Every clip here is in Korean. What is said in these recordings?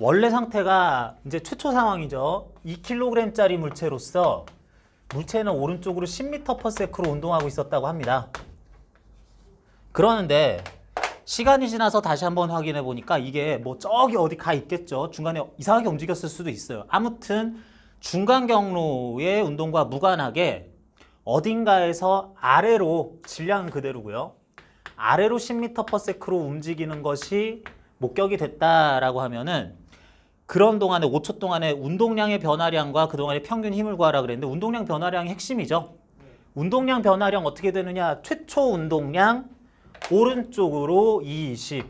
원래 상태가 이제 최초 상황이죠. 2kg짜리 물체로서 물체는 오른쪽으로 10m/s로 운동하고 있었다고 합니다. 그러는데 시간이 지나서 다시 한번 확인해 보니까 이게 뭐 저기 어디 가 있겠죠. 중간에 이상하게 움직였을 수도 있어요. 아무튼 중간 경로의 운동과 무관하게 어딘가에서 아래로, 질량은 그대로고요. 아래로 10m/s로 움직이는 것이 목격이 됐다라고 하면은 그런 동안에 5초 동안에 운동량의 변화량과 그동안의 평균 힘을 구하라 그랬는데 운동량 변화량이 핵심이죠. 운동량 변화량 어떻게 되느냐? 최초 운동량 오른쪽으로 20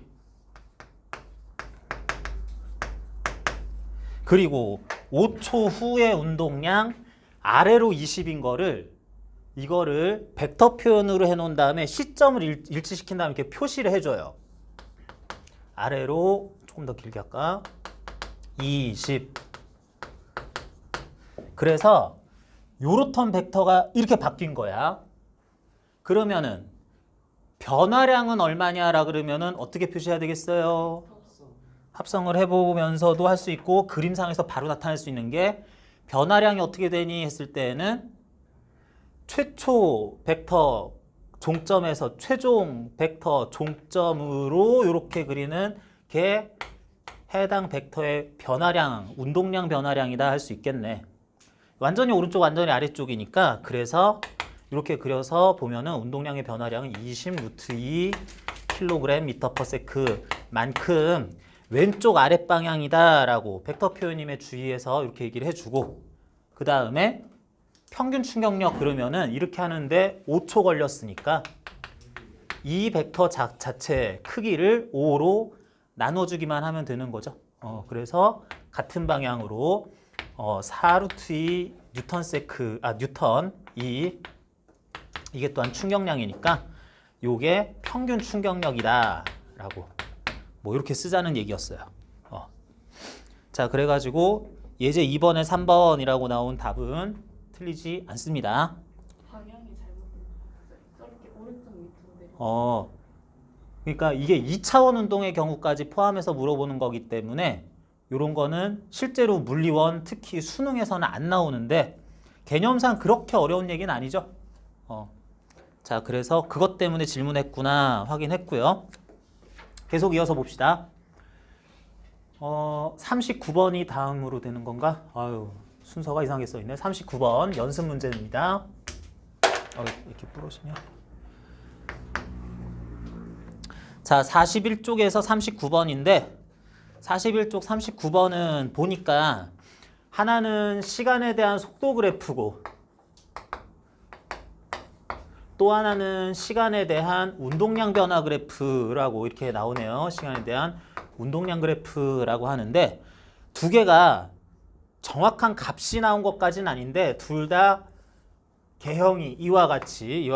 그리고 5초 후의 운동량 아래로 20인 거를 이거를 벡터 표현으로 해놓은 다음에 시점을 일치시킨 다음에 이렇게 표시를 해줘요. 아래로 조금 더 길게 할까? 20 그래서 요로턴 벡터가 이렇게 바뀐 거야. 그러면은 변화량은 얼마냐라 그러면은 어떻게 표시해야 되겠어요? 합성을 해보면서도 할 수 있고 그림상에서 바로 나타낼 수 있는 게 변화량이 어떻게 되니 했을 때는 최초 벡터 종점에서 최종 벡터 종점으로 이렇게 그리는 게 해당 벡터의 변화량, 운동량 변화량이다 할 수 있겠네. 완전히 오른쪽, 완전히 아래쪽이니까 그래서 이렇게 그려서 보면은 운동량의 변화량은 20 루트 2 kg m/s 만큼 왼쪽 아랫 방향이다라고 벡터 표현임에 주의해서 이렇게 얘기를 해주고 그 다음에 평균 충격력 그러면은 이렇게 하는데 5초 걸렸으니까 이 벡터 자체 크기를 5로 나눠주기만 하면 되는 거죠. 그래서 같은 방향으로 4루트 2 뉴턴 2 이게 또한 충격량이니까 요게 평균 충격력이다 라고 뭐 이렇게 쓰자는 얘기였어요. 자 그래가지고 예제 2번에 3번이라고 나온 답은 틀리지 않습니다. 방향이 잘못됐어요. 저렇게 오른쪽 밑인데. 그러니까 이게 2차원 운동의 경우까지 포함해서 물어보는 거기 때문에 이런 거는 실제로 물리원 특히 수능에서는 안 나오는데 개념상 그렇게 어려운 얘기는 아니죠. 자 그래서 그것 때문에 질문했구나 확인했고요. 계속 이어서 봅시다. 39번이 다음으로 되는 건가? 아유 순서가 이상하게 써있네. 39번 연습 문제입니다. 이렇게 부러지냐? 자 41쪽에서 39번인데 41쪽 39번은 보니까 하나는 시간에 대한 속도 그래프고 또 하나는 시간에 대한 운동량 변화 그래프라고 이렇게 나오네요. 시간에 대한 운동량 그래프라고 하는데 두 개가 정확한 값이 나온 것까지는 아닌데 둘 다 개형이 이와 같이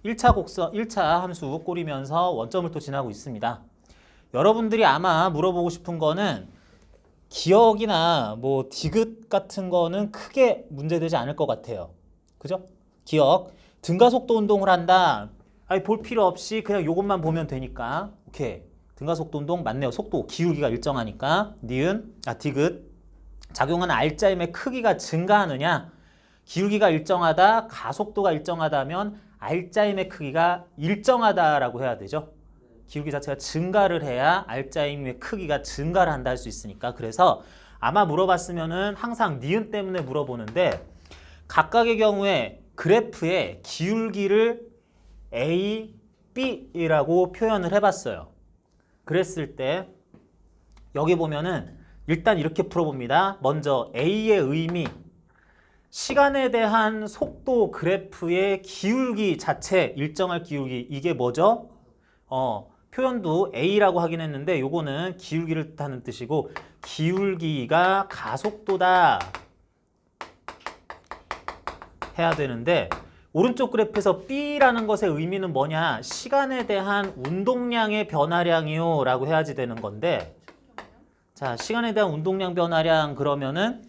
1차 곡선, 1차 함수 꼬리면서 원점을 또 지나고 있습니다. 여러분들이 아마 물어보고 싶은 거는 기억이나 뭐 디귿 같은 거는 크게 문제되지 않을 것 같아요. 그죠? 기억. 등가속도 운동을 한다. 아니 볼 필요 없이 그냥 요것만 보면 되니까. 오케이. 등가속도 운동 맞네요. 속도, 기울기가 일정하니까. 디귿. 작용하는 R자임의 크기가 증가하느냐. 기울기가 일정하다, 가속도가 일정하다면 R자임의 크기가 일정하다라고 해야 되죠. 기울기 자체가 증가를 해야 R자임의 크기가 증가를 한다 할 수 있으니까. 그래서 아마 물어봤으면은 항상 니은 때문에 물어보는데 각각의 경우에 그래프의 기울기를 A, B라고 표현을 해봤어요. 그랬을 때 여기 보면은 일단 이렇게 풀어봅니다. 먼저 A의 의미, 시간에 대한 속도 그래프의 기울기 자체, 일정할 기울기, 이게 뭐죠? 표현도 A라고 하긴 했는데 요거는 기울기를 뜻하는 뜻이고 기울기가 가속도다 해야 되는데 오른쪽 그래프에서 B라는 것의 의미는 뭐냐? 시간에 대한 운동량의 변화량이요 라고 해야지 되는 건데 자, 시간에 대한 운동량 변화량 그러면은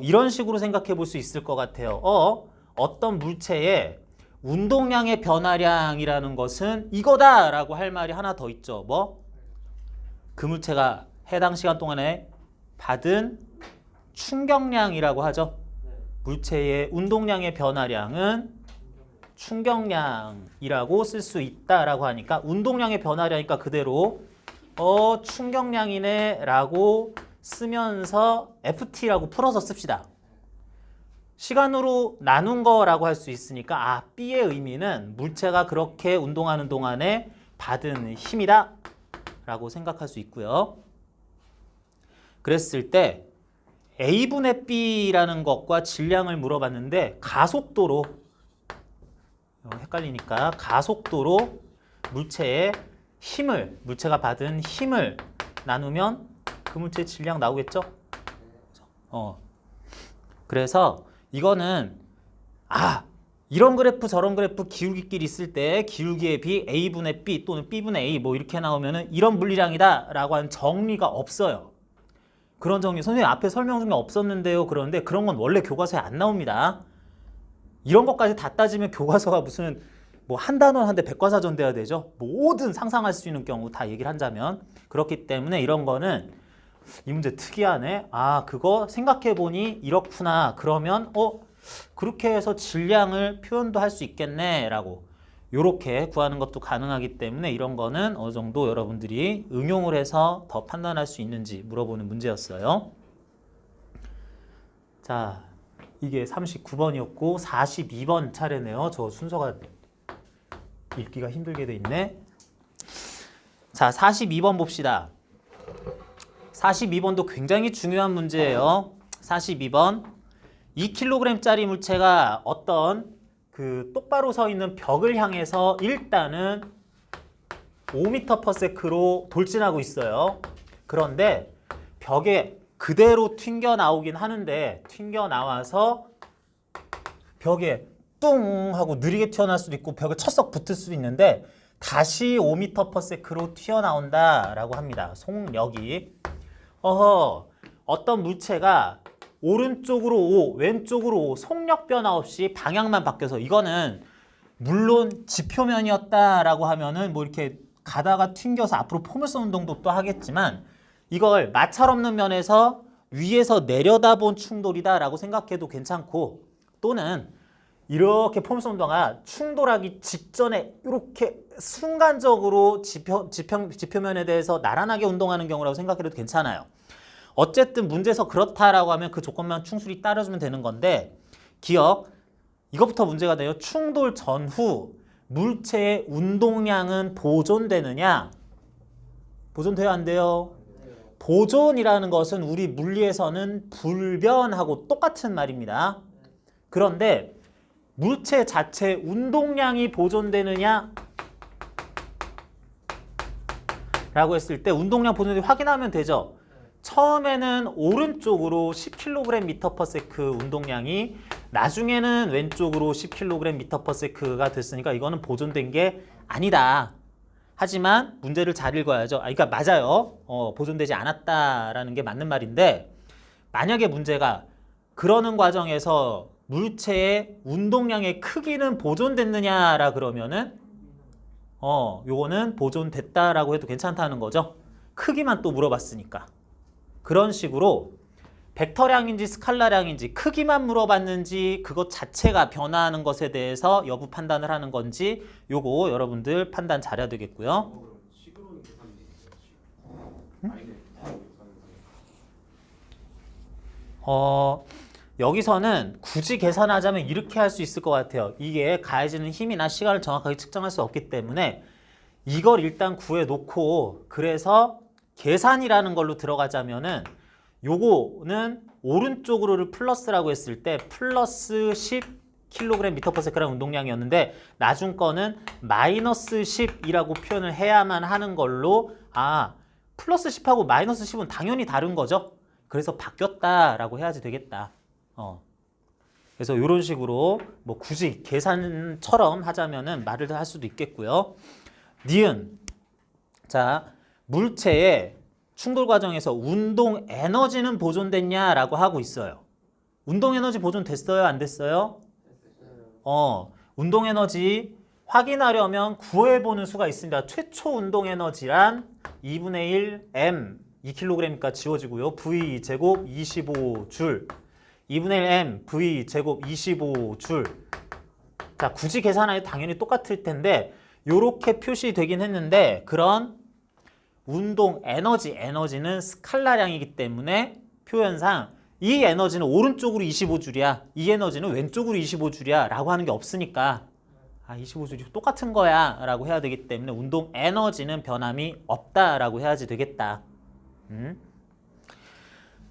이런 식으로 생각해 볼 수 있을 것 같아요. 어떤 물체의 운동량의 변화량이라는 것은 이거다라고 할 말이 하나 더 있죠. 뭐? 그 물체가 해당 시간 동안에 받은 충격량이라고 하죠. 물체의 운동량의 변화량은 충격량이라고 쓸 수 있다라고 하니까 운동량의 변화량이니까 그대로 충격량이네 라고 쓰면서 FT라고 풀어서 씁시다. 시간으로 나눈 거라고 할 수 있으니까 B의 의미는 물체가 그렇게 운동하는 동안에 받은 힘이다 라고 생각할 수 있고요. 그랬을 때 A분의 B라는 것과 질량을 물어봤는데 가속도로 헷갈리니까 가속도로 물체의 힘을 물체가 받은 힘을 나누면 그 물체의 질량 나오겠죠? 그래서 이거는 이런 그래프 저런 그래프 기울기끼리 있을 때 기울기의 B A분의 B 또는 B분의 A 뭐 이렇게 나오면은 이런 물리량이다 라고 하는 정리가 없어요. 그런 정리 선생님 앞에 설명 중에 없었는데요. 그런데 그런 건 원래 교과서에 안 나옵니다. 이런 것까지 다 따지면 교과서가 무슨 뭐 한 단원 한데 백과사전 돼야 되죠. 모든 상상할 수 있는 경우 다 얘기를 한다면 그렇기 때문에 이런 거는 이 문제 특이하네. 그거 생각해보니 이렇구나. 그러면 그렇게 해서 질량을 표현도 할 수 있겠네 라고 요렇게 구하는 것도 가능하기 때문에 이런 거는 어느 정도 여러분들이 응용을 해서 더 판단할 수 있는지 물어보는 문제였어요. 자, 이게 39번이었고 42번 차례네요. 저 순서가 읽기가 힘들게 돼 있네. 자, 42번 봅시다. 42번도 굉장히 중요한 문제예요. 42번 2kg짜리 물체가 어떤 그 똑바로 서 있는 벽을 향해서 일단은 5m/s로 돌진하고 있어요. 그런데 벽에 그대로 튕겨 나오긴 하는데 튕겨 나와서 벽에 뚱 하고 느리게 튀어나올 수도 있고 벽에 쳤석 붙을 수도 있는데 다시 5m/s로 튀어나온다라고 합니다. 속력이. 어떤 물체가 오른쪽으로 5, 왼쪽으로 5, 속력 변화 없이 방향만 바뀌어서 이거는 물론 지표면이었다라고 하면은 뭐 이렇게 가다가 튕겨서 앞으로 포물선 운동도 또 하겠지만 이걸 마찰 없는 면에서 위에서 내려다본 충돌이다라고 생각해도 괜찮고 또는 이렇게 포물선 운동가 충돌하기 직전에 이렇게 순간적으로 지표면에 대해서 나란하게 운동하는 경우라고 생각해도 괜찮아요. 어쨌든 문제에서 그렇다라고 하면 그 조건만 충실히 따라주면 되는 건데 이것부터 문제가 돼요. 충돌 전후 물체의 운동량은 보존되느냐? 보존돼야 안 돼요? 보존이라는 것은 우리 물리에서는 불변하고 똑같은 말입니다. 그런데 물체 자체 운동량이 보존되느냐? 라고 했을 때 운동량 보존을 확인하면 되죠. 처음에는 오른쪽으로 10kg/m/s 운동량이 나중에는 왼쪽으로 10kg/m/s가 됐으니까 이거는 보존된 게 아니다. 하지만 문제를 잘 읽어야죠. 그러니까 맞아요. 보존되지 않았다라는 게 맞는 말인데 만약에 문제가 그러는 과정에서 물체의 운동량의 크기는 보존됐느냐라 그러면은 요거는 보존됐다라고 해도 괜찮다는 거죠. 크기만 또 물어봤으니까. 그런 식으로 벡터량인지 스칼라량인지 크기만 물어봤는지 그것 자체가 변화하는 것에 대해서 여부 판단을 하는 건지 요거 여러분들 판단 잘해야 되겠고요. 식으로는 계산이 여기서는 굳이 계산하자면 이렇게 할 수 있을 것 같아요. 이게 가해지는 힘이나 시간을 정확하게 측정할 수 없기 때문에 이걸 일단 구해놓고 그래서 계산이라는 걸로 들어가자면은 요거는 오른쪽으로를 플러스라고 했을 때 플러스 10kg/m/s라는 운동량이었는데 나중 거는 마이너스 10이라고 표현을 해야만 하는 걸로 플러스 10하고 마이너스 10은 당연히 다른 거죠. 그래서 바뀌었다라고 해야지 되겠다. 그래서 이런 식으로 뭐 굳이 계산처럼 하자면은 말을 할 수도 있겠고요. 니은. 자, 물체의 충돌 과정에서 운동 에너지는 보존됐냐라고 하고 있어요. 운동 에너지 보존됐어요? 안 됐어요? 운동 에너지 확인하려면 구해보는 수가 있습니다. 최초 운동 에너지란 2분의 1 m 2kg이니까 지워지고요. V 제곱 25줄 2분의 1 m V 제곱 25줄. 자, 굳이 계산하면 당연히 똑같을 텐데 요렇게 표시되긴 했는데 그런 운동 에너지는 스칼라량이기 때문에 표현상 이 에너지는 오른쪽으로 25줄이야. 이 에너지는 왼쪽으로 25줄이야 라고 하는 게 없으니까 25줄이 똑같은 거야 라고 해야 되기 때문에 운동 에너지는 변함이 없다 라고 해야지 되겠다.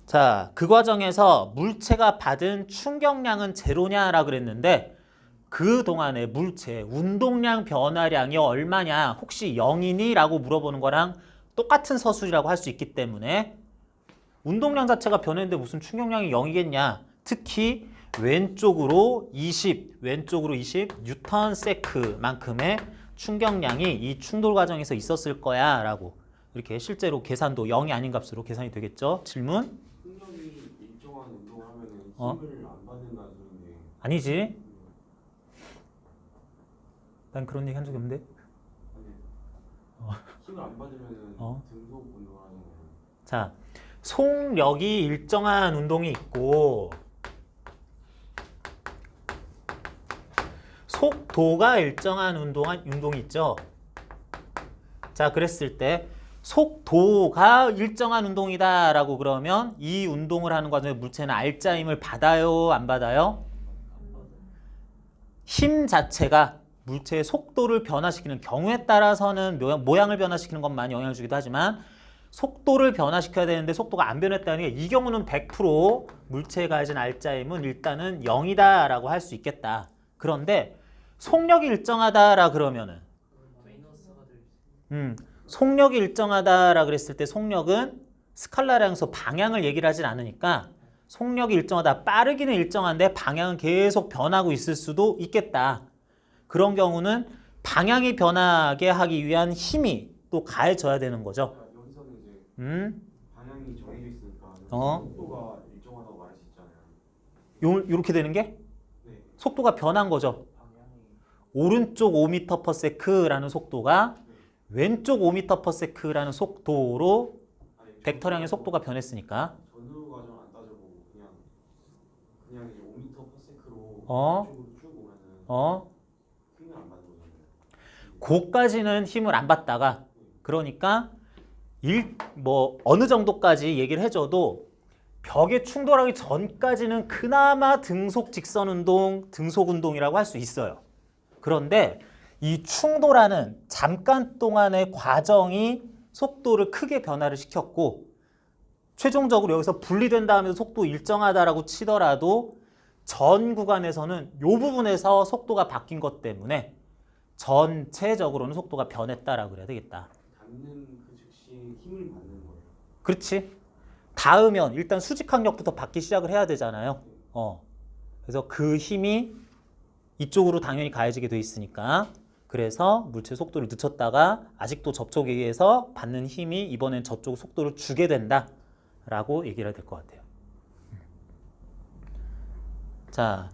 자, 그 과정에서 물체가 받은 충격량은 제로냐라고 그랬는데 그동안의 물체 운동량 변화량이 얼마냐 혹시 0이니? 라고 물어보는 거랑 똑같은 서술이라고 할 수 있기 때문에 운동량 자체가 변했는데 무슨 충격량이 0이겠냐. 특히 왼쪽으로 20 뉴턴 세크만큼의 충격량이 이 충돌 과정에서 있었을 거야 라고 이렇게 실제로 계산도 0이 아닌 값으로 계산이 되겠죠. 질문? 충격이 일정한 운동을 하면은 힘을 안 받는다는 소리인데 아니지. 난 그런 얘기 한 적이 없는데. 힘을 안 받으면은 등속 운동을 하는 거예요. 자, 속력이 일정한 운동이 있고 속도가 일정한 운동이 있죠. 자, 그랬을 때 속도가 일정한 운동이다 라고 그러면 이 운동을 하는 과정에 물체는 알짜 힘을 받아요? 안 받아요? 힘 자체가 물체의 속도를 변화시키는 경우에 따라서는 모양을 변화시키는 것만 영향을 주기도 하지만 속도를 변화시켜야 되는데 속도가 안 변했다는 게 이 경우는 100% 물체에 가해진 알짜 힘은 일단은 0이다 라고 할 수 있겠다. 그런데 속력이 일정하다라 그러면은 속력이 일정하다라 그랬을 때 속력은 스칼라량에서 방향을 얘기를 하진 않으니까 속력이 일정하다 빠르기는 일정한데 방향은 계속 변하고 있을 수도 있겠다. 그런 경우는 방향이 변하게 하기 위한 힘이 또 가해져야 되는 거죠. 여기서는 이제 방향이 정해져 있으니까 속도가 일정하다고 말할 수 있잖아요. 요렇게 되는 게 네. 속도가 변한 거죠. 오른쪽 5m/s라는 속도가 왼쪽 5m/s라는 속도로 벡터량의 속도가 변했으니까 전후 과정 안 따져보고 그냥 이제 5m/s로 어? 이쪽으로 쭉 오면은 힘을 안 받는 거잖아요. 고까지는 힘을 안 받다가 그러니까 어느 정도까지 얘기를 해줘도 벽에 충돌하기 전까지는 그나마 등속 직선 운동, 등속 운동이라고 할 수 있어요. 그런데 이 충돌하는 잠깐 동안의 과정이 속도를 크게 변화를 시켰고 최종적으로 여기서 분리된 다음에 속도 일정하다라고 치더라도 전 구간에서는 이 부분에서 속도가 바뀐 것 때문에 전체적으로는 속도가 변했다라고 그래야 되겠다. 닿는 그 즉시 힘을 받는 거예요. 그렇지. 닿으면 일단 수직항력부터 받기 시작을 해야 되잖아요. 그래서 그 힘이 이쪽으로 당연히 가해지게 돼 있으니까 그래서 물체 속도를 늦췄다가 아직도 접촉에 의해서 받는 힘이 이번엔 저쪽 속도를 주게 된다라고 얘기를 해야 될 것 같아요. 자,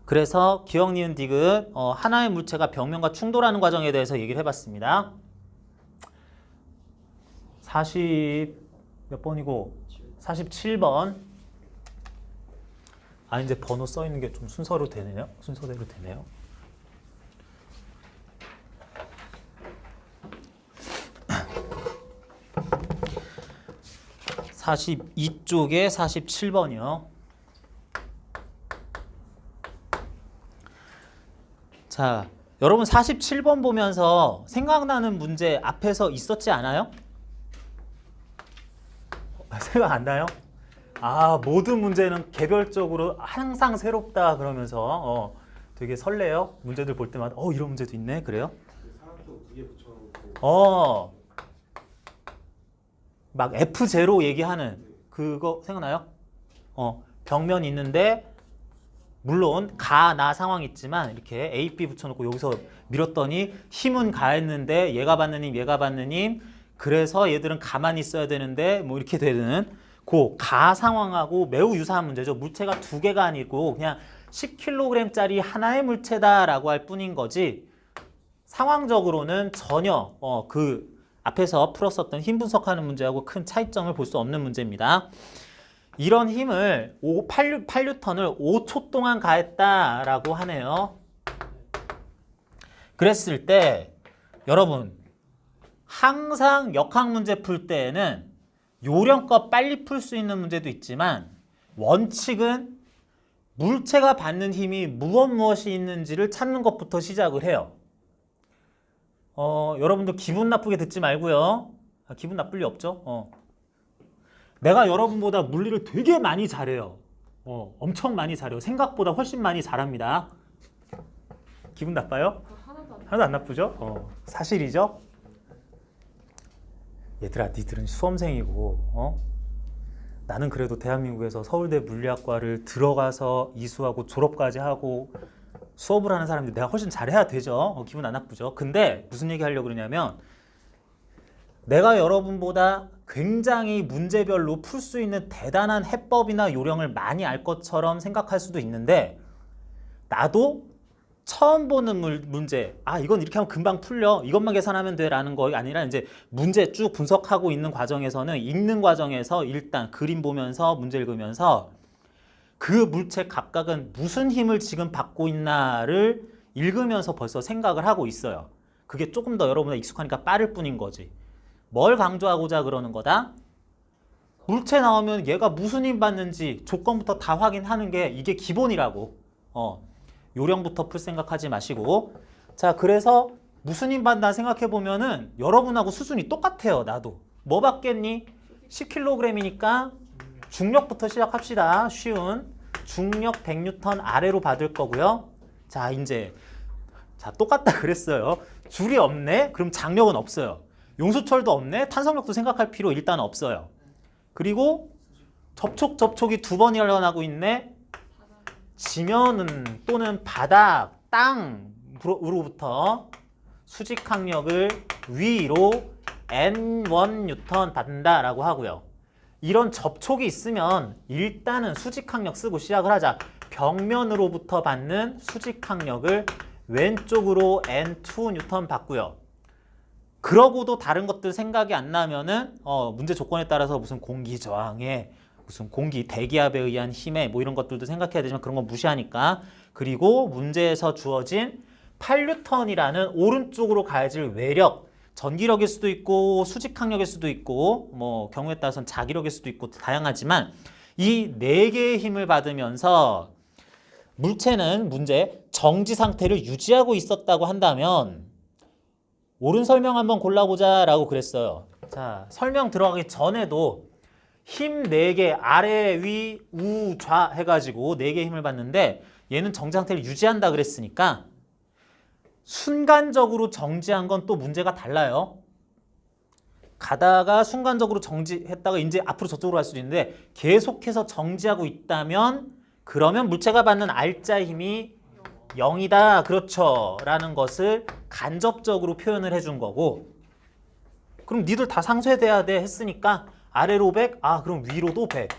그래서 기억, 니은, 디귿 하나의 물체가 벽면과 충돌하는 과정에 대해서 얘기를 해봤습니다. 40 몇 번이고 47번. 이제 번호 써 있는 게 좀 순서대로 되네요. 42쪽에 47번이요. 자, 여러분 47번 보면서 생각나는 문제 앞에서 있었지 않아요? 생각 안 나요? 모든 문제는 개별적으로 항상 새롭다 그러면서 되게 설레요. 문제들 볼 때마다 이런 문제도 있네. 그래요? 사각형 2개 붙여놓고 막 F0 얘기하는 그거 생각나요? 벽면 있는데 물론 나 상황 있지만 이렇게 A, B 붙여놓고 여기서 밀었더니 힘은 가했는데 얘가 받는 힘 그래서 얘들은 가만히 있어야 되는데 뭐 이렇게 되는 그 가 상황하고 매우 유사한 문제죠. 물체가 두 개가 아니고 그냥 10kg짜리 하나의 물체다라고 할 뿐인 거지 상황적으로는 전혀 그 앞에서 풀었었던 힘 분석하는 문제하고 큰 차이점을 볼 수 없는 문제입니다. 이런 힘을 8N을 5초 동안 가했다라고 하네요. 그랬을 때 여러분 항상 역학 문제 풀 때에는 요령껏 빨리 풀 수 있는 문제도 있지만 원칙은 물체가 받는 힘이 무엇이 있는지를 찾는 것부터 시작을 해요. 여러분들 기분 나쁘게 듣지 말고요. 기분 나쁠 리 없죠? 내가 여러분보다 물리를 되게 많이 잘해요. 엄청 많이 잘해요. 생각보다 훨씬 많이 잘합니다. 기분 나빠요? 하나도 안 나쁘죠? 사실이죠? 얘들아, 니들은 수험생이고, 나는 그래도 대한민국에서 서울대 물리학과를 들어가서 이수하고 졸업까지 하고 수업을 하는 사람들 내가 훨씬 잘해야 되죠. 기분 안 나쁘죠? 근데 무슨 얘기 하려고 그러냐면 내가 여러분보다 굉장히 문제별로 풀 수 있는 대단한 해법이나 요령을 많이 알 것처럼 생각할 수도 있는데 나도 처음 보는 문제, 이건 이렇게 하면 금방 풀려, 이것만 계산하면 돼 라는 거 아니라 이제 문제 쭉 분석하고 있는 과정에서는 읽는 과정에서 일단 그림 보면서 문제 읽으면서 그 물체 각각은 무슨 힘을 지금 받고 있나를 읽으면서 벌써 생각을 하고 있어요. 그게 조금 더 여러분보다 익숙하니까 빠를 뿐인 거지. 뭘 강조하고자 그러는 거다? 물체 나오면 얘가 무슨 힘 받는지 조건부터 다 확인하는 게 이게 기본이라고. 요령부터 풀 생각하지 마시고. 자, 그래서 무슨 힘 받나 생각해 보면은 여러분하고 수준이 똑같아요. 나도. 뭐 받겠니? 10kg이니까 중력부터 시작합시다. 쉬운 중력 100N 아래로 받을 거고요. 자, 이제 똑같다 그랬어요. 줄이 없네? 그럼 장력은 없어요. 용수철도 없네? 탄성력도 생각할 필요 일단 없어요. 그리고 접촉이 2번 일어나고 있네? 지면 또는 바닥, 땅으로부터 수직항력을 위로 N1N 받는다라고 하고요. 이런 접촉이 있으면 일단은 수직항력 쓰고 시작을 하자. 벽면으로부터 받는 수직항력을 왼쪽으로 N2N 받고요. 그러고도 다른 것들 생각이 안 나면은 문제 조건에 따라서 무슨 공기 저항에 무슨 공기 대기압에 의한 힘에 뭐 이런 것들도 생각해야 되지만 그런 건 무시하니까. 그리고 문제에서 주어진 8N이라는 오른쪽으로 가해질 외력, 전기력일 수도 있고 수직항력일 수도 있고 뭐 경우에 따라서는 자기력일 수도 있고 다양하지만 이 4개의 힘을 받으면서 물체는 문제 정지 상태를 유지하고 있었다고 한다면 옳은 설명 한번 골라보자 라고 그랬어요. 자, 설명 들어가기 전에도 힘 4개 아래, 위, 우, 좌 해가지고 4개의 힘을 받는데 얘는 정지 상태를 유지한다 그랬으니까 순간적으로 정지한 건 또 문제가 달라요. 가다가 순간적으로 정지했다가 이제 앞으로 저쪽으로 갈 수도 있는데 계속해서 정지하고 있다면 그러면 물체가 받는 R자 힘이 0이다. 그렇죠. 라는 것을 간접적으로 표현을 해준 거고 그럼 니들 다 상쇄돼야 돼 했으니까 아래로 100, 그럼 위로도 100.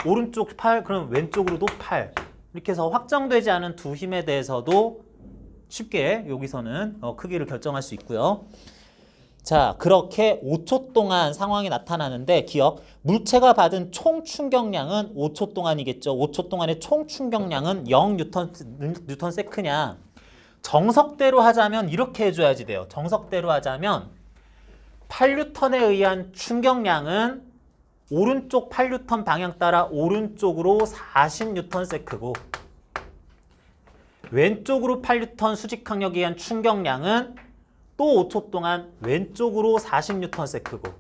오른쪽 8, 그럼 왼쪽으로도 8. 이렇게 해서 확정되지 않은 두 힘에 대해서도 쉽게 여기서는 크기를 결정할 수 있고요. 자, 그렇게 5초 동안 상황이 나타나는데 기억, 물체가 받은 총 충격량은 5초 동안이겠죠. 5초 동안의 총 충격량은 0뉴턴 세크냐. 정석대로 하자면 이렇게 해줘야지 돼요. 정석대로 하자면 8뉴턴에 의한 충격량은 오른쪽 8뉴턴 방향 따라 오른쪽으로 40뉴턴 세크고 왼쪽으로 8뉴턴 수직항력에 의한 충격량은 또 5초 동안 왼쪽으로 40뉴턴 세크고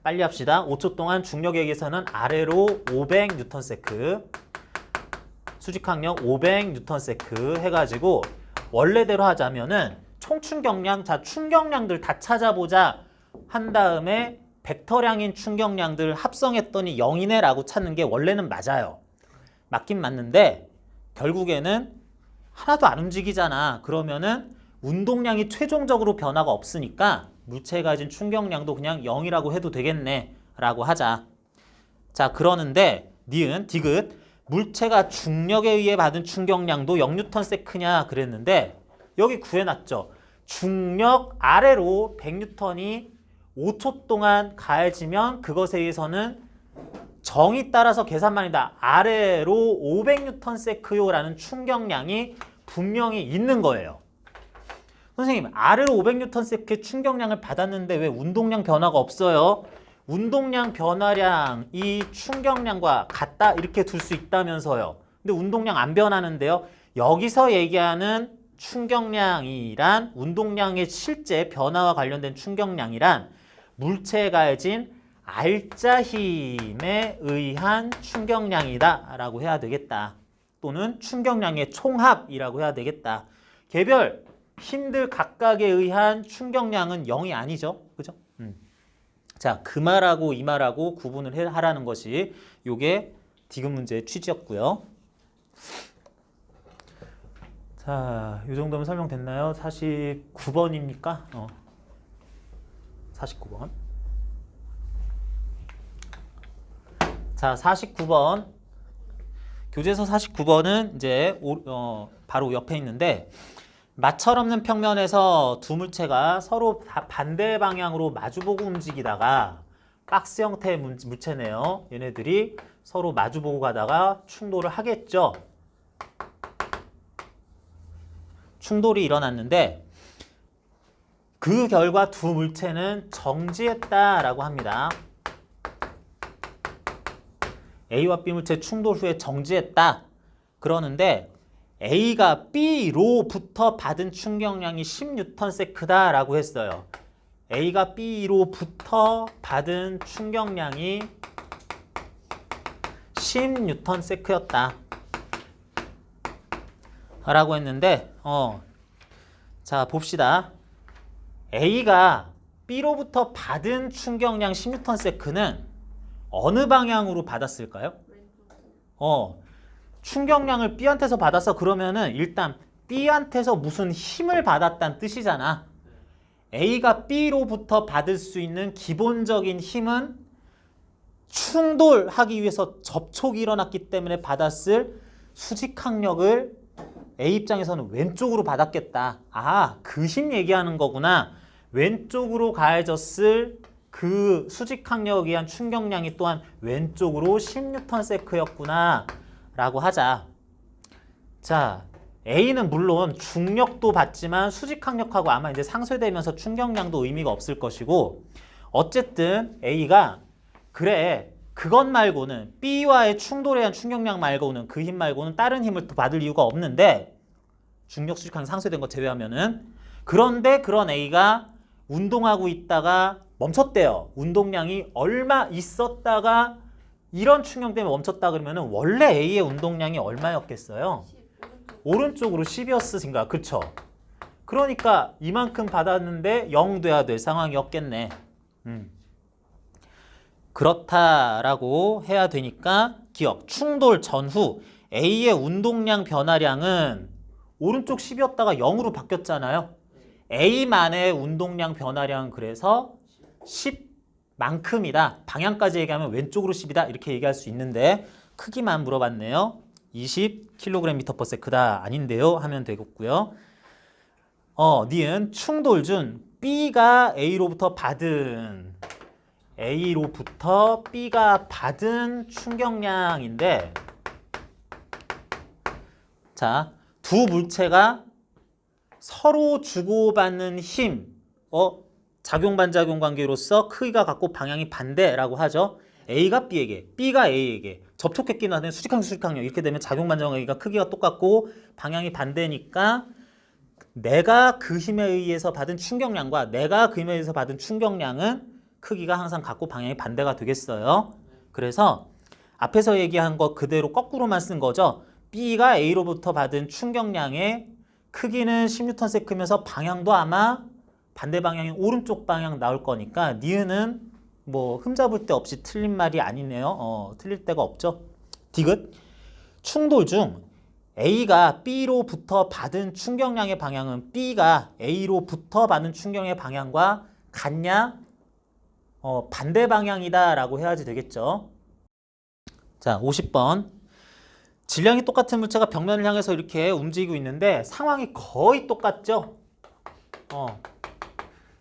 빨리 합시다. 5초 동안 중력에 의해서는 아래로 500뉴턴 세크 수직항력 500뉴턴 세크 해가지고 원래대로 하자면은 총 충격량, 자 충격량들 다 찾아보자 한 다음에 벡터량인 충격량들 합성했더니 0이네 라고 찾는 게 원래는 맞아요. 맞긴 맞는데 결국에는 하나도 안 움직이잖아. 그러면은 운동량이 최종적으로 변화가 없으니까 물체가 가진 충격량도 그냥 0이라고 해도 되겠네 라고 하자. 자, 그러는데 니은, 디귿 물체가 중력에 의해 받은 충격량도 0뉴턴 세크냐 그랬는데 여기 구해놨죠. 중력 아래로 100뉴턴이 5초 동안 가해지면 그것에 의해서는 정이 따라서 계산만이다. 아래로 500N세크요라는 충격량이 분명히 있는 거예요. 선생님, 아래로 500N세크의 충격량을 받았는데 왜 운동량 변화가 없어요? 운동량 변화량이 충격량과 같다 이렇게 둘 수 있다면서요. 근데 운동량 안 변하는데요. 여기서 얘기하는 충격량이란 운동량의 실제 변화와 관련된 충격량이란 물체에 가해진 알짜 힘에 의한 충격량이다 라고 해야 되겠다. 또는 충격량의 총합이라고 해야 되겠다. 개별 힘들 각각에 의한 충격량은 0이 아니죠. 그죠? 자, 그 말하고 이 말하고 구분을 하라는 것이 요게 디귿 문제의 취지였고요. 자, 이 정도면 설명됐나요? 49번입니까? 49번. 자, 49번. 교재에서 49번은 이제 바로 옆에 있는데 마찰 없는 평면에서 두 물체가 서로 반대 방향으로 마주보고 움직이다가 박스 형태의 물체네요. 얘네들이 서로 마주보고 가다가 충돌을 하겠죠. 충돌이 일어났는데 그 결과 두 물체는 정지했다라고 합니다. A와 B 물체 충돌 후에 정지했다. 그러는데 A가 B로부터 받은 충격량이 10N세크다라고 했어요. A가 B로부터 받은 충격량이 10N세크였다. 라고 했는데 자 봅시다. A가 B로부터 받은 충격량 10N세크는 어느 방향으로 받았을까요? 충격량을 B한테서 받았어. 그러면은 일단 B한테서 무슨 힘을 받았다는 뜻이잖아. A가 B로부터 받을 수 있는 기본적인 힘은 충돌하기 위해서 접촉이 일어났기 때문에 받았을 수직항력을 A 입장에서는 왼쪽으로 받았겠다. 아, 그 힘 얘기하는 거구나. 왼쪽으로 가해졌을 그 수직항력에 의한 충격량이 또한 왼쪽으로 10N세크였구나 라고 하자. 자, A는 물론 중력도 받지만 수직항력하고 아마 이제 상쇄되면서 충격량도 의미가 없을 것이고 어쨌든 A가 그래 그것 말고는 B와의 충돌에 의한 충격량 말고는 그 힘 말고는 다른 힘을 또 받을 이유가 없는데 중력 수직항 상쇄된 거 제외하면은 그런데 그런 A가 운동하고 있다가 멈췄대요. 운동량이 얼마 있었다가 이런 충격 때문에 멈췄다 그러면은 원래 A의 운동량이 얼마였겠어요? 오른쪽으로 10이었으니까 그쵸? 그러니까 이만큼 받았는데 0 돼야 될 상황이었겠네. 그렇다라고 해야 되니까 기억. 충돌 전후 A의 운동량 변화량은 오른쪽 10이었다가 0으로 바뀌었잖아요. A만의 운동량 변화량은 그래서 10만큼이다. 방향까지 얘기하면 왼쪽으로 10이다. 이렇게 얘기할 수 있는데 크기만 물어봤네요. 20kg/s다. 아닌데요. 하면 되겠고요. 니은 충돌 중 B가 A로부터 B가 받은 충격량인데 자, 두 물체가 서로 주고받는 힘, 작용-반작용 관계로서 크기가 같고 방향이 반대라고 하죠. A가 B에게, B가 A에게 접촉했기는 하는 수직항력 이렇게 되면 작용-반작용과 크기가 똑같고 방향이 반대니까 내가 그 힘에 의해서 받은 충격량과 내가 그 힘에 의해서 받은 충격량은 크기가 항상 같고 방향이 반대가 되겠어요. 그래서 앞에서 얘기한 거 그대로 거꾸로만 쓴 거죠. B가 A로부터 받은 충격량의 크기는 10N세크면서 방향도 아마 반대 방향인 오른쪽 방향 나올 거니까 니은은 뭐 흠잡을 데 없이 틀린 말이 아니네요. 틀릴 데가 없죠. 디귿. 충돌 중 A가 B로부터 받은 충격량의 방향은 B가 A로부터 받은 충격의 방향과 같냐? 반대 방향이다 라고 해야지 되겠죠. 자, 50번. 질량이 똑같은 물체가 벽면을 향해서 이렇게 움직이고 있는데 상황이 거의 똑같죠?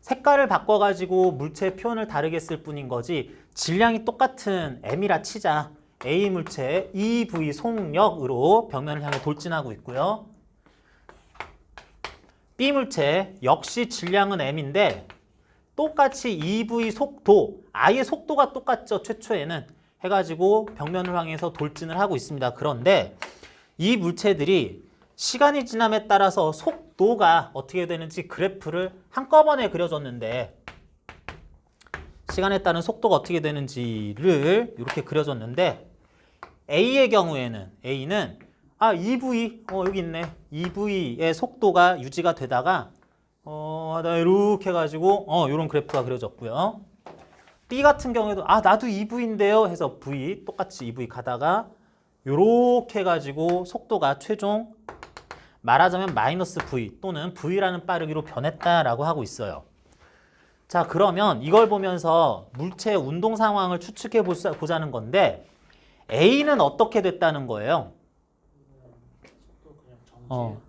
색깔을 바꿔가지고 물체의 표현을 다르게 했을 뿐인 거지 질량이 똑같은 M이라 치자. A 물체 EV 속력으로 벽면을 향해 돌진하고 있고요. B 물체 역시 질량은 M인데 똑같이 EV 속도, 아예 속도가 똑같죠. 최초에는 해가지고 벽면을 향해서 돌진을 하고 있습니다. 그런데 이 물체들이 시간이 지남에 따라서 속도가 어떻게 되는지 그래프를 한꺼번에 그려줬는데 시간에 따른 속도가 어떻게 되는지를 이렇게 그려줬는데 A의 경우에는 A는 EV 여기 있네. EV의 속도가 유지가 되다가 이렇게 해가지고 이런 그래프가 그려졌고요. B 같은 경우에도 나도 EV인데요 해서 V 똑같이 EV 가다가 이렇게 해가지고 속도가 최종 말하자면 마이너스 V 또는 V라는 빠르기로 변했다라고 하고 있어요. 자, 그러면 이걸 보면서 물체의 운동 상황을 추측해 보자는 건데 A는 어떻게 됐다는 거예요?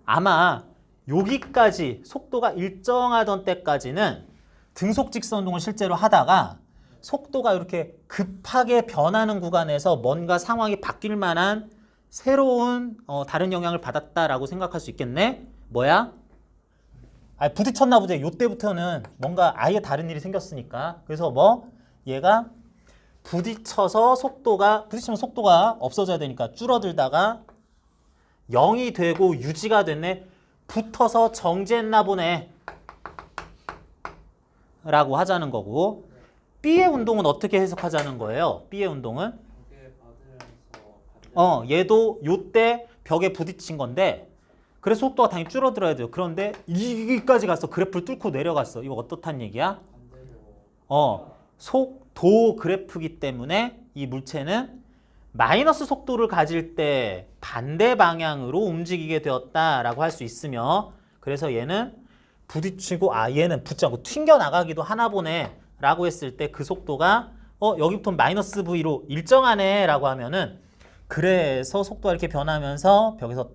아마 여기까지 속도가 일정하던 때까지는 등속 직선 운동을 실제로 하다가 속도가 이렇게 급하게 변하는 구간에서 뭔가 상황이 바뀔 만한 새로운 다른 영향을 받았다라고 생각할 수 있겠네? 뭐야? 부딪혔나 보지. 요때부터는 뭔가 아예 다른 일이 생겼으니까. 그래서 얘가 부딪히면 속도가 없어져야 되니까 줄어들다가 0이 되고 유지가 됐네. 붙어서 정지했나 보네. 라고 하자는 거고 B의 운동은 어떻게 해석하자는 거예요? B의 운동은? 얘도 요때 벽에 부딪힌 건데 그래서 속도가 당연히 줄어들어야 돼요. 그런데 여기까지 갔어. 그래프를 뚫고 내려갔어. 이거 어떻단 얘기야? 속도 그래프이기 때문에 이 물체는 마이너스 속도를 가질 때 반대 방향으로 움직이게 되었다라고 할 수 있으며 그래서 얘는 부딪히고 얘는 붙지 않고 튕겨나가기도 하나 보네 라고 했을 때 그 속도가 여기부터 마이너스 V로 일정하네 라고 하면은 그래서 속도가 이렇게 변하면서 벽에서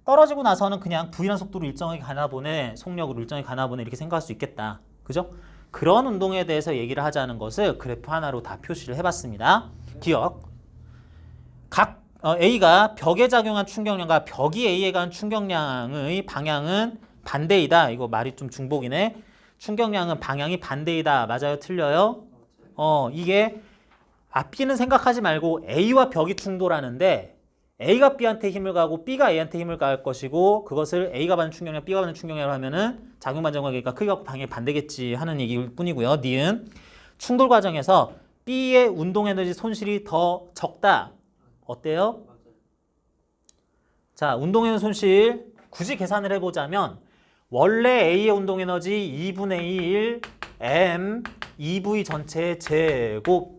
떨어지고 나서는 그냥 V라는 속도로 일정하게 가나 보네 속력으로 일정하게 가나 보네 이렇게 생각할 수 있겠다. 그죠? 그런 운동에 대해서 얘기를 하자는 것을 그래프 하나로 다 표시를 해봤습니다. 기억. 각 A가 벽에 작용한 충격량과 벽이 A에 간 충격량의 방향은 반대이다. 이거 말이 좀 중복이네. 충격량은 방향이 반대이다. 맞아요? 틀려요? 이게 B는 생각하지 말고 A와 벽이 충돌하는데 A가 B한테 힘을 가고 B가 A한테 힘을 가할 것이고 그것을 A가 받는 충격량, B가 받는 충격량을 하면은 작용반전관계가 크기가 방향이 반대겠지 하는 얘기일 뿐이고요. 니은 충돌 과정에서 B의 운동 에너지 손실이 더 적다. 어때요? 자, 운동 에너지 손실 굳이 계산을 해보자면 원래 A의 운동 에너지 2분의 1 M 2V 전체의 제곱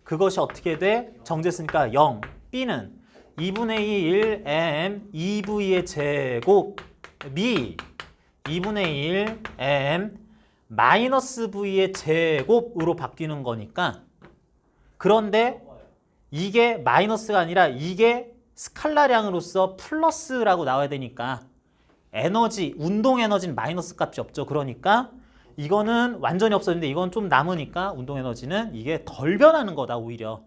그것이 어떻게 돼? 정제했으니까 0. B는 2분의 1 M 2V의 제곱 B 2분의 1 M 마이너스 V의 제곱으로 바뀌는 거니까 그런데 이게 마이너스가 아니라 이게 스칼라량으로서 플러스라고 나와야 되니까 에너지, 운동 에너지는 마이너스 값이 없죠. 그러니까 이거는 완전히 없어졌는데 이건 좀 남으니까 운동 에너지는 이게 덜 변하는 거다 오히려.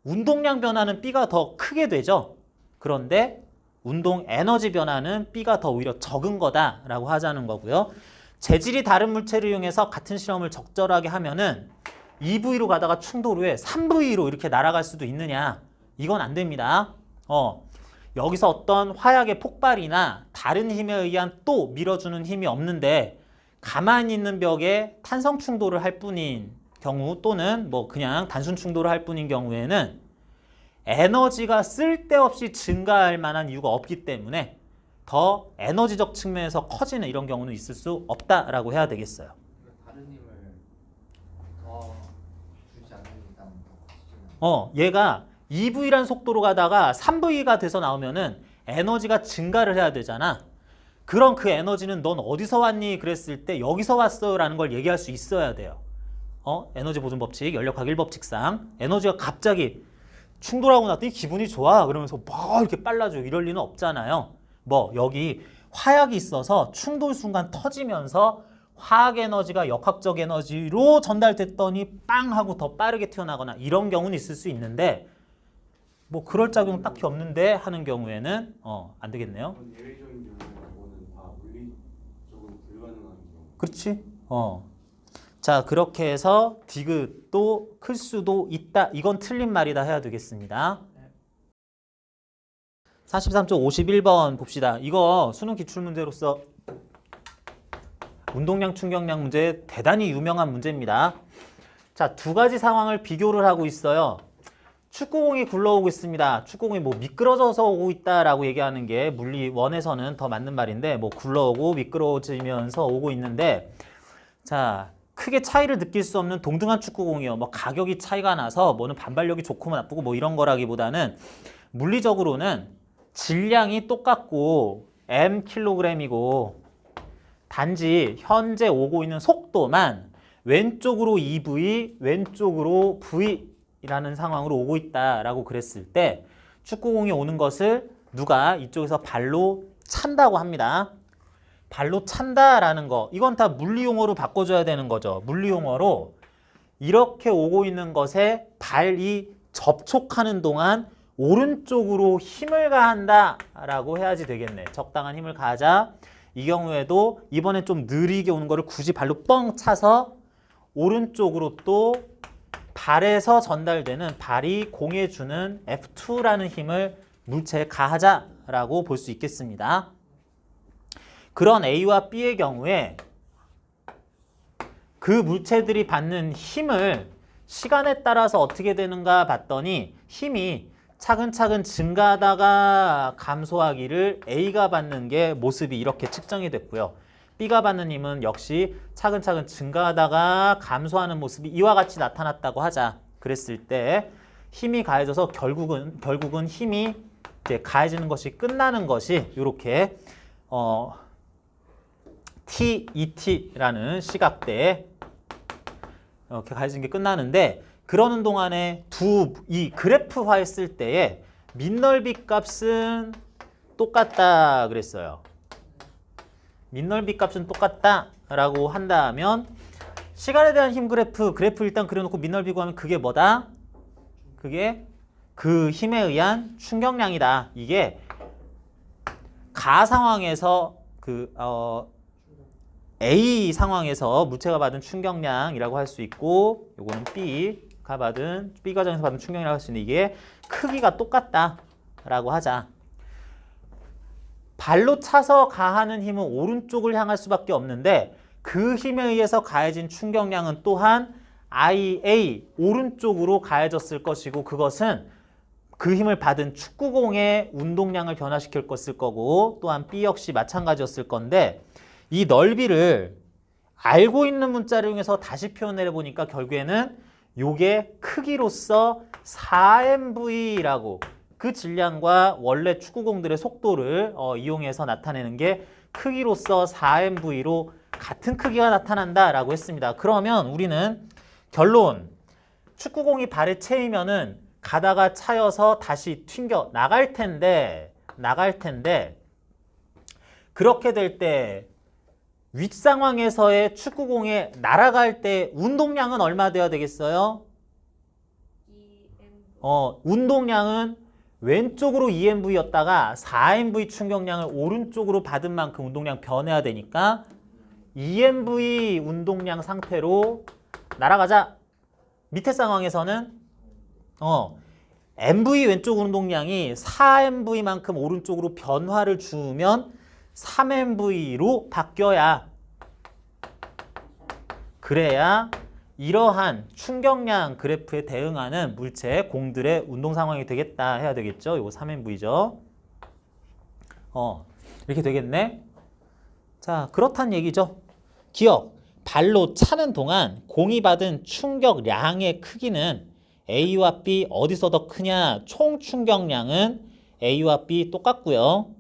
운동량 변화는 B가 더 크게 되죠. 그런데 운동 에너지 변화는 B가 더 오히려 적은 거다라고 하자는 거고요. 재질이 다른 물체를 이용해서 같은 실험을 적절하게 하면은 2V로 가다가 충돌 후에 3V로 이렇게 날아갈 수도 있느냐? 이건 안 됩니다. 여기서 어떤 화약의 폭발이나 다른 힘에 의한 또 밀어주는 힘이 없는데 가만히 있는 벽에 탄성 충돌을 할 뿐인 경우 또는 그냥 단순 충돌을 할 뿐인 경우에는 에너지가 쓸데없이 증가할 만한 이유가 없기 때문에 더 에너지적 측면에서 커지는 이런 경우는 있을 수 없다라고 해야 되겠어요. 다른 힘을 더 주지 않는 이상 더 커지지는 얘가 2V라는 속도로 가다가 3V가 돼서 나오면은 에너지가 증가를 해야 되잖아. 그럼 그 에너지는 넌 어디서 왔니? 그랬을 때 여기서 왔어요 라는 걸 얘기할 수 있어야 돼요. 에너지 보존 법칙, 연력학 1법칙상 에너지가 갑자기 충돌하고 났더니 기분이 좋아 그러면서 이렇게 빨라져 이럴 리는 없잖아요. 여기 화약이 있어서 충돌 순간 터지면서 화학 에너지가 역학적 에너지로 전달됐더니 빵 하고 더 빠르게 튀어나가거나 이런 경우는 있을 수 있는데 뭐 그럴 작용 딱히 없는데 하는 경우에는 안 되겠네요. 그런 예외적인 경우는 그거는 다 물리적으로 불가능한 경우. 그렇지? 자, 그렇게 해서 디귿도 클 수도 있다. 이건 틀린 말이다 해야 되겠습니다. 43쪽 51번 봅시다. 이거 수능 기출문제로서 운동량 충격량 문제 대단히 유명한 문제입니다. 자, 두 가지 상황을 비교를 하고 있어요. 축구공이 굴러오고 있습니다. 축구공이 뭐 미끄러져서 오고 있다라고 얘기하는 게 물리 원에서는 더 맞는 말인데 뭐 굴러오고 미끄러지면서 오고 있는데 자, 크게 차이를 느낄 수 없는 동등한 축구공이요. 뭐 가격이 차이가 나서 뭐는 반발력이 좋고 나쁘고 뭐 이런 거라기보다는 물리적으로는 질량이 똑같고 m 킬로그램이고 단지 현재 오고 있는 속도만 왼쪽으로 EV, 왼쪽으로 V라는 상황으로 오고 있다라고 그랬을 때 축구공이 오는 것을 누가 이쪽에서 발로 찬다고 합니다. 발로 찬다라는 거, 이건 다 물리용어로 바꿔줘야 되는 거죠. 물리용어로 이렇게 오고 있는 것에 발이 접촉하는 동안 오른쪽으로 힘을 가한다라고 해야지 되겠네. 적당한 힘을 가하자. 이 경우에도 이번엔 좀 느리게 오는 거를 굳이 발로 뻥 차서 오른쪽으로 또 발에서 전달되는 발이 공에 주는 F2라는 힘을 물체에 가하자라고 볼 수 있겠습니다. 그런 A와 B의 경우에 그 물체들이 받는 힘을 시간에 따라서 어떻게 되는가 봤더니 힘이 차근차근 증가하다가 감소하기를 A가 받는 게 모습이 이렇게 측정이 됐고요. B가 받는 힘은 역시 차근차근 증가하다가 감소하는 모습이 이와 같이 나타났다고 하자. 그랬을 때 힘이 가해져서 결국은 힘이 이제 가해지는 것이 끝나는 것이 이렇게 TET라는 시각대에 이렇게 가해지는 게 끝나는데 그러는 동안에 이 그래프화 했을 때에 민넓이 값은 똑같다 그랬어요. 민넓이 값은 똑같다라고 한다면 시간에 대한 힘 그래프 일단 그려놓고 민넓이 구하면 그게 뭐다? 그게 그 힘에 의한 충격량이다. 이게 가 상황에서 A 상황에서 물체가 받은 충격량이라고 할 수 있고 요거는 B 과정에서 받은 충격량이라고 할 수 있는데 이게 크기가 똑같다라고 하자. 발로 차서 가하는 힘은 오른쪽을 향할 수밖에 없는데 그 힘에 의해서 가해진 충격량은 또한 IA 오른쪽으로 가해졌을 것이고 그것은 그 힘을 받은 축구공의 운동량을 변화시킬 것일 거고 또한 B 역시 마찬가지였을 건데 이 넓이를 알고 있는 문자를 이용해서 다시 표현을 해보니까 결국에는 요게 크기로서 4mv라고 그 질량과 원래 축구공들의 속도를 이용해서 나타내는 게 크기로서 4mv로 같은 크기가 나타난다라고 했습니다. 그러면 우리는 결론, 축구공이 발에 채이면은 가다가 차여서 다시 튕겨 나갈 텐데 그렇게 될 때 윗 상황에서의 축구공에 날아갈 때 운동량은 얼마 돼야 되겠어요? 운동량은 왼쪽으로 2mv였다가 4mv 충격량을 오른쪽으로 받은 만큼 운동량 변해야 되니까 2mv 운동량 상태로 날아가자. 밑에 상황에서는 mv 왼쪽 운동량이 4mv만큼 오른쪽으로 변화를 주면 3mv로 바뀌어야 그래야 이러한 충격량 그래프에 대응하는 물체 공들의 운동 상황이 되겠다 해야 되겠죠. 이거 3mv죠. 이렇게 되겠네. 자, 그렇단 얘기죠. 기억, 발로 차는 동안 공이 받은 충격량의 크기는 A와 B 어디서 더 크냐? 총 충격량은 A와 B 똑같고요.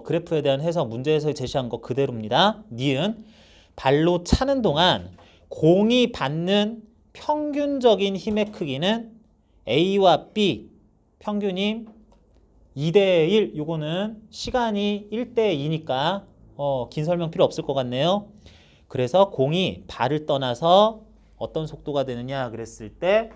그래프에 대한 해석 문제에서 제시한 거 그대로입니다. 니은 발로 차는 동안 공이 받는 평균적인 힘의 크기는 A와 B 평균이 2대1 요거는 시간이 1대2니까 긴 설명 필요 없을 것 같네요. 그래서 공이 발을 떠나서 어떤 속도가 되느냐 그랬을 때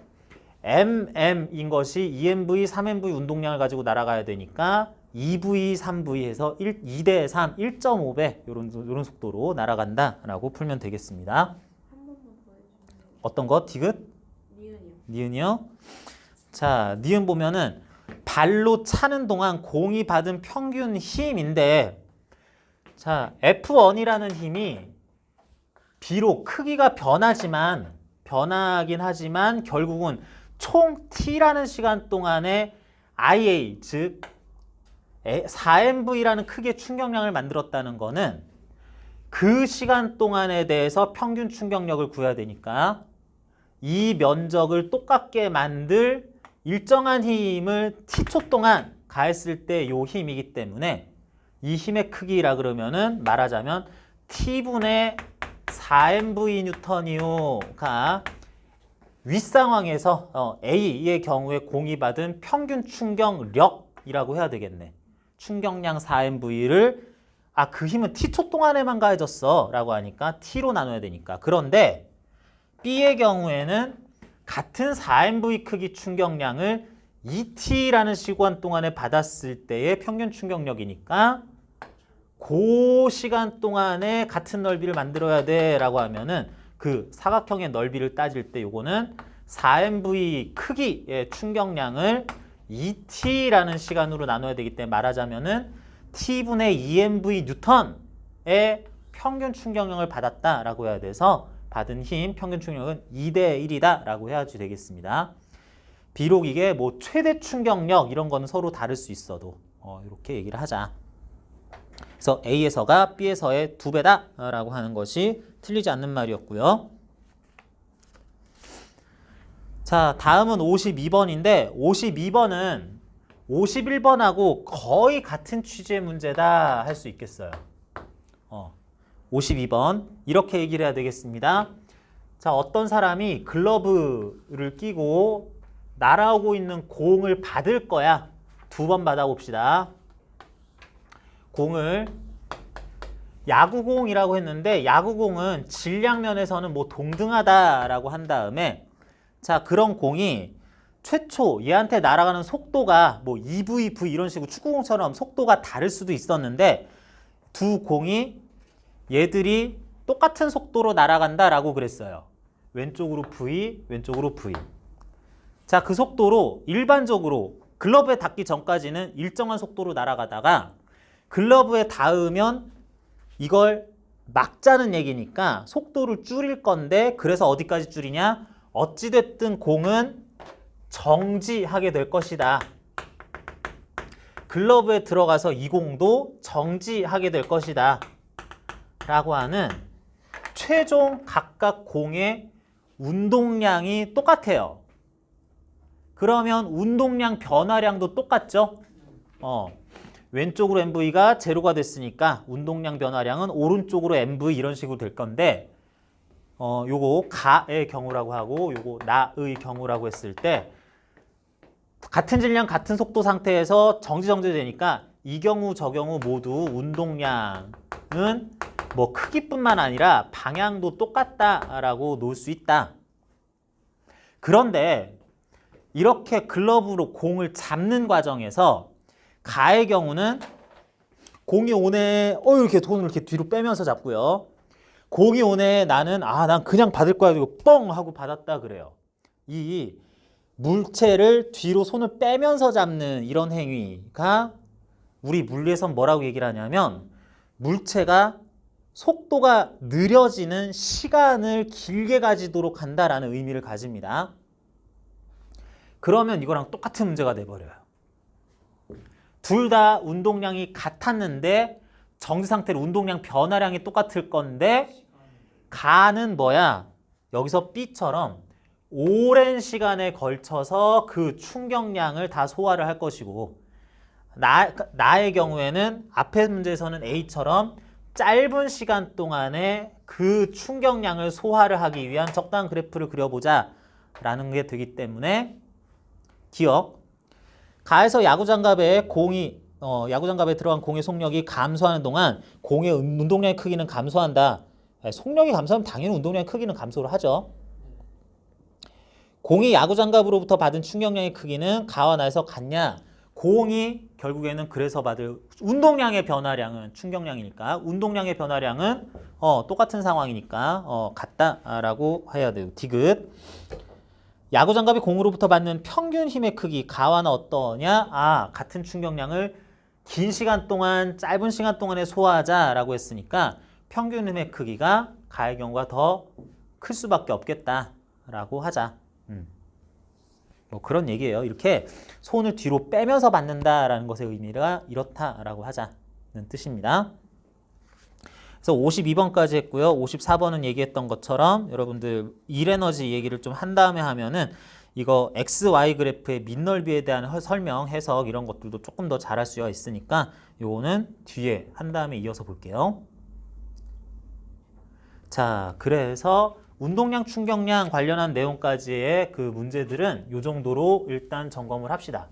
mm인 것이 2mv, 3mv 운동량을 가지고 날아가야 되니까 2v, 3v 해서 2대 3, 1.5배 이런 속도로 날아간다라고 풀면 되겠습니다. 한 번만 더 해주세요. 어떤 거? 디귿? 니은이요. 니은이요? 자, 니은 보면은 발로 차는 동안 공이 받은 평균 힘인데 자, F1이라는 힘이 비록 크기가 변하긴 하지만 결국은 총 T라는 시간 동안에 IA, 즉 4mv라는 크기의 충격량을 만들었다는 거는 그 시간 동안에 대해서 평균 충격력을 구해야 되니까 이 면적을 똑같게 만들 일정한 힘을 T초 동안 가했을 때 요 힘이기 때문에 이 힘의 크기라 그러면은 말하자면 T분의 4mv 뉴턴이요가 윗상황에서 A의 경우에 공이 받은 평균 충격력이라고 해야 되겠네. 충격량 4mv를 그 힘은 T초 동안에만 가해졌어 라고 하니까 T로 나눠야 되니까. 그런데 B의 경우에는 같은 4mv 크기 충격량을 2t라는 시간 동안에 받았을 때의 평균 충격력이니까 그 시간 동안에 같은 넓이를 만들어야 돼 라고 하면은 그 사각형의 넓이를 따질 때 요거는 4mv 크기의 충격량을 2t라는 시간으로 나눠야 되기 때문에 말하자면은 t분의 2mv 뉴턴의 평균 충격력을 받았다라고 해야 돼서 받은 힘 평균 충격력은 2대 1이다 라고 해야지 되겠습니다. 비록 이게 뭐 최대 충격력 이런 거는 서로 다를 수 있어도 이렇게 얘기를 하자. 그래서 A에서가 B에서의 2배다 라고 하는 것이 틀리지 않는 말이었고요. 자, 다음은 52번인데 52번은 51번하고 거의 같은 취지의 문제다 할 수 있겠어요. 52번 이렇게 얘기를 해야 되겠습니다. 자, 어떤 사람이 글러브를 끼고 날아오고 있는 공을 받을 거야. 2번 받아봅시다. 공을 야구공이라고 했는데 야구공은 질량면에서는 뭐 동등하다라고 한 다음에 자, 그런 공이 최초 얘한테 날아가는 속도가 뭐 EV, V 이런 식으로 축구공처럼 속도가 다를 수도 있었는데 두 공이 얘들이 똑같은 속도로 날아간다라고 그랬어요. 왼쪽으로 V, 왼쪽으로 V. 자, 그 속도로 일반적으로 글러브에 닿기 전까지는 일정한 속도로 날아가다가 글러브에 닿으면 이걸 막자는 얘기니까 속도를 줄일 건데 그래서 어디까지 줄이냐? 어찌됐든 공은 정지하게 될 것이다. 글러브에 들어가서 이 공도 정지하게 될 것이다. 라고 하는 최종 각각 공의 운동량이 똑같아요. 그러면 운동량 변화량도 똑같죠? 왼쪽으로 MV가 제로가 됐으니까 운동량 변화량은 오른쪽으로 MV 이런 식으로 될 건데 요거 가의 경우라고 하고 요거 나의 경우라고 했을 때 같은 질량 같은 속도 상태에서 정지되니까 이 경우 저 경우 모두 운동량은 뭐 크기뿐만 아니라 방향도 똑같다라고 놓을 수 있다. 그런데 이렇게 글러브로 공을 잡는 과정에서 가의 경우는 공이 오네 이렇게 손을 이렇게 뒤로 빼면서 잡고요. 공이 오네 난 그냥 받을 거야 이거 뻥 하고 받았다 그래요. 이 물체를 뒤로 손을 빼면서 잡는 이런 행위가 우리 물리에선 뭐라고 얘기를 하냐면 물체가 속도가 느려지는 시간을 길게 가지도록 한다라는 의미를 가집니다. 그러면 이거랑 똑같은 문제가 돼버려요. 둘 다 운동량이 같았는데 정지 상태로 운동량 변화량이 똑같을 건데 가는 뭐야? 여기서 B처럼 오랜 시간에 걸쳐서 그 충격량을 다 소화를 할 것이고 나의 경우에는 앞에 문제에서는 A처럼 짧은 시간 동안에 그 충격량을 소화를 하기 위한 적당한 그래프를 그려보자 라는 게 되기 때문에 기억 가에서 야구장갑에 야구장갑에 들어간 공의 속력이 감소하는 동안 공의 운동량의 크기는 감소한다 속력이 감소하면 당연히 운동량 크기는 감소를 하죠. 공이 야구장갑으로부터 받은 충격량의 크기는 가와 나에서 같냐? 공이 결국에는 그래서 받을 운동량의 변화량은 충격량이니까 운동량의 변화량은 똑같은 상황이니까 같다라고 해야 돼요. 디귿. 야구장갑이 공으로부터 받는 평균 힘의 크기 가와는 어떠냐? 같은 충격량을 긴 시간 동안 짧은 시간 동안에 소화하자라고 했으니까 평균 힘의 크기가 가의 경우가 더 클 수밖에 없겠다라고 하자. 뭐 그런 얘기예요. 이렇게 손을 뒤로 빼면서 받는다라는 것의 의미가 이렇다라고 하자는 뜻입니다. 그래서 52번까지 했고요. 54번은 얘기했던 것처럼 여러분들 일에너지 얘기를 좀 한 다음에 하면은 이거 x, y 그래프의 밑넓이에 대한 설명, 해석 이런 것들도 조금 더 잘할 수가 있으니까 요거는 뒤에 한 다음에 이어서 볼게요. 자, 그래서 운동량, 충격량 관련한 내용까지의 그 문제들은 이 정도로 일단 점검을 합시다.